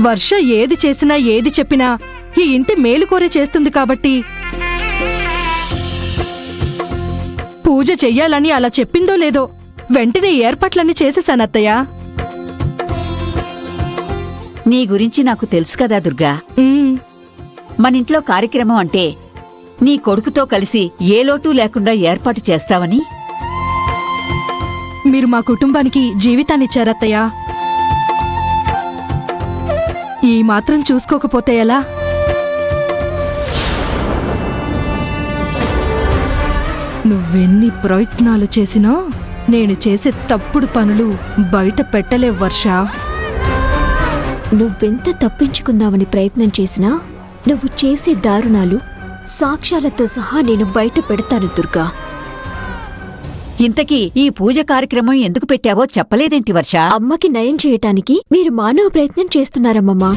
వర్ష ఏది చేసినా ఏది చెప్పినా ఈ ఇంటి మేలుకోరే చేస్తుంది కాబట్టి పూజ చెయ్యాలని అలా చెప్పిందో లేదో వెంటనే ఏర్పాట్లన్నీ చేసేశానత్తయ్య. నీ గురించి నాకు తెలుసు కదా దుర్గా. మనింట్లో కార్యక్రమం అంటే నీ కొడుకుతో కలిసి ఏ లోటు లేకుండా ఏర్పాటు చేస్తావని. మీరు మా కుటుంబానికి జీవితాన్నిచ్చారత్తయ్య. ఈ మాత్రం చూసుకోకపోతే ఎలా? నువ్వెన్ని ప్రయత్నాలు చేసినా నేను చేసే తప్పుడు పనులు బయట పెట్టలేవు వర్ష. నువ్వెంత తప్పించుకుందామని ప్రయత్నం చేసినా నువ్వు చేసే దారుణాలు సాక్ష్యాలతో సహా నేను బయట పెడతాను దుర్గా. ఇంతకీ ఈ పూజ కార్యక్రమం ఎందుకు పెట్టావో చెప్పలేదేంటి వర్ష? అమ్మకి నయం చేయటానికి మీరు మానవ ప్రయత్నం చేస్తున్నారమ్మమ్మా.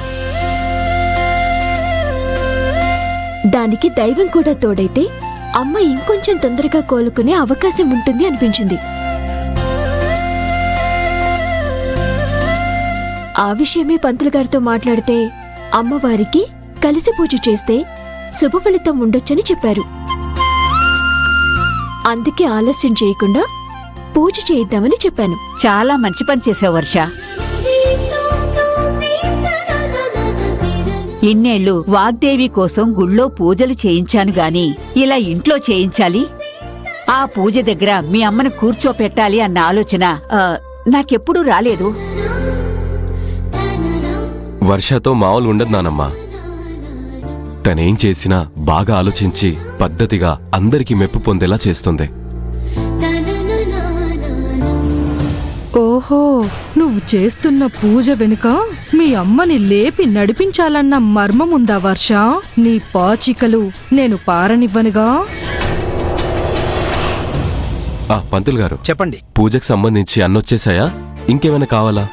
దానికి దైవం కూడా తోడైతే అమ్మ ఇంకొంచెం తొందరగా కోలుకునే అవకాశం ఉంటుంది అనిపించింది. ఆ విషయమే పంతులు గారితో మాట్లాడితే అమ్మవారికి కలిసి పూజ చేస్తే శుభ ఫలితం ఉండొచ్చని చెప్పారు. అందుకే ఆలస్యం చేయకుండా పూజ చేయిద్దామని చెప్పాను. చాలా మంచి పని చేసావు వర్ష. ఇన్నేళ్లు వాగ్దేవి కోసం గుళ్ళో పూజలు చేయించాను గాని ఇలా ఇంట్లో చేయించాలి, ఆ పూజ దగ్గర మీ అమ్మను కూర్చోపెట్టాలి అన్న ఆలోచన నాకెప్పుడూ రాలేదు. వర్షతో మామూలు ఉండదు నానమ్మా. తనేం చేసినా బాగా ఆలోచించి పద్ధతిగా అందరికీ మెప్పు పొందేలా చేస్తుంది. ఓహో, నువ్వు చేస్తున్న పూజ వెనుక మీ అమ్మని లేపి నడిపించాలన్న మర్మముందా వర్ష? నీ పాచికలు నేను పారనివ్వనుగా. పంతులు గారు చెప్పండి. పూజకు సంబంధించి అన్నొచ్చేసాయా? ఇంకేమైనా కావాలా?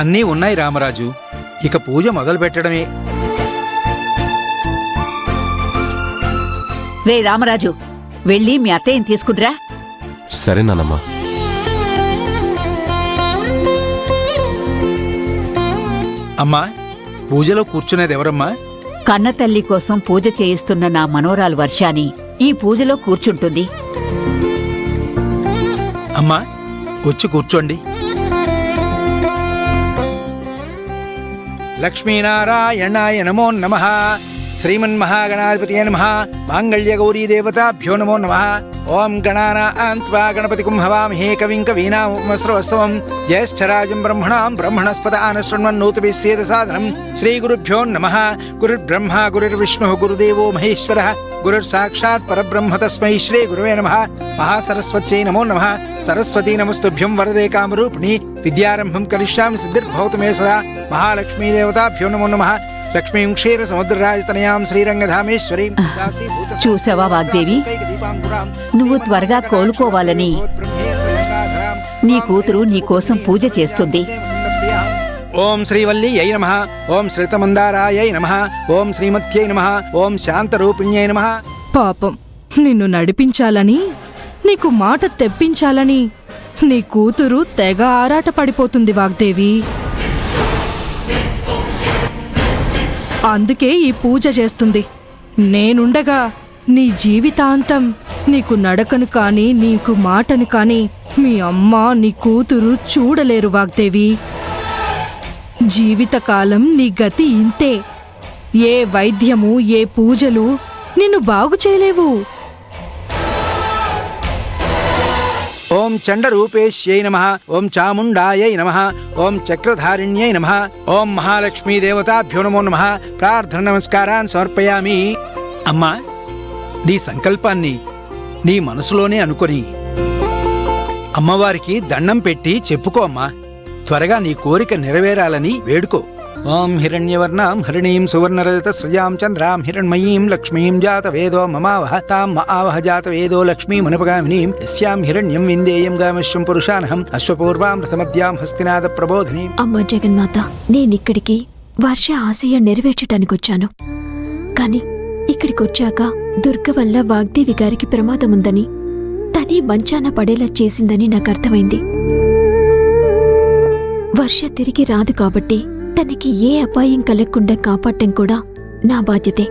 అన్నీ ఉన్నాయి రామరాజు. ఇక పూజ మొదలు పెట్టడమే. రే రామరాజు, వెళ్ళి మీ అత్తయ్యని తీసుకుండ్రా. సరే నానమ్మా. అమ్మా, పూజలో కూర్చునేది ఎవరమ్మా? కన్నతల్లి కోసం పూజ చేయిస్తున్న నా మనోరాలు వర్షాని ఈ పూజలో కూర్చుంటుంది. అమ్మా, వచ్చి కూర్చోండి. లక్ష్మీనారాయణాయ నమో నమః. శ్రీమన్మహాగణాధిపతయే నమః. మాంగళ్యగౌరీదేవతాభ్యో నమో నమః. ఓం గణానాం త్వా గణపతిం హవామహే కవిం కవీనాముపమస్రవస్తవం. జ్యేష్ఠరాజం బ్రహ్మణాం బ్రహ్మణస్పదాన శృణ్వన్నోతిభిः సేదసాదనం. శ్రీగురుభ్యో నమః. గురుర్బ్రహ్మ గురుర్విష్ణుః గురుదేవో మహేశ్వరः. గురుర్సాక్షాత్ పరబ్రహ్మ తస్మై శ్రీ గురువే నమః. మహాసరస్వత్యై నమో నమః. సరస్వతీ నమస్తుభ్యం వరదే కామరూపిణి. విద్యారంభం కరిష్యామి సిద్ధిర్భవతు మే సదా. మహాలక్ష్మీదేవతాభ్యో నమో నమః. లక్ష్మీం క్షీర సముద్రరాజతనయాం శ్రీరంగధామేశ్వరీం. చూసావా వాగ్దేవి, నువ్వు త్వరగా కోలుకోవాలని నీ కూతురు నీకోసం పూజ చేస్తుంది. ఓం శ్రీవల్లియై నమః. ఓం శ్రీతమందారాయై నమః. ఓం శ్రీమత్యై నమః. ఓం శాంతరూపిణ్యై నమః. పాపం, నిన్ను నడిపించాలని, నీకు మాట తెప్పించాలని నీ కూతురు తెగ ఆరాట పడిపోతుంది వాగ్దేవి. అందుకే ఈ పూజ చేస్తుంది. నేనుండగా నీ జీవితాంతం నీకు నడకను కాని నీకు మాటను కాని మీ అమ్మ నీ కూతురు చూడలేరు వాగ్దేవి. జీవితకాలం నీ గతి ఇంతే. ఏ వైద్యము ఏ పూజలు నిన్ను బాగు చేయలేవు. ఓం చండరూపేశ్యై నమః. ఓం చాముండాయై నమః. ఓం చక్రధారిణ్యై నమః. ఓం మహాలక్ష్మీదేవతాభ్యో నమో నమః. ప్రార్థన నమస్కారాన్ సమర్పయామి. అమ్మా, నీ సంకల్పాన్ని నీ మనసులోనే అనుకొని అమ్మవారికి దండం పెట్టి చెప్పుకో అమ్మా. త్వరగా నీ కోరిక నెరవేరాలని వేడుకో. ఓం హిరణ్యవర్ణాం హరిణీం సువర్ణరజత సృజాం చంద్రాం హిరణ్మయీం లక్ష్మీం జాతవేదో మమావహ తాం ఆవహ జాతవేదో లక్ష్మీమనుపగామినీం యస్యాం హిరణ్యం విందేయం గామశ్వం పురుషానహం అశ్వపూర్వాం రథమద్యాం హస్తినాద ప్రబోధిని. అమ్మ జగన్మాత, నేనిక్కడికి వర్ష ఆశయం నెరవేర్చటానికొచ్చాను. కాని ఇక్కడికొచ్చాక దుర్గ వల్ల వాగ్దేవి గారికి ప్రమాదముందని, తనే మంచాన పడేలా చేసిందని నాకు అర్థమైంది. వర్ష తిరిగి రాదు కాబట్టి తనకి ఏ అపాయం కలగకుండా కాపాడటం కూడా నా బాధ్యతే.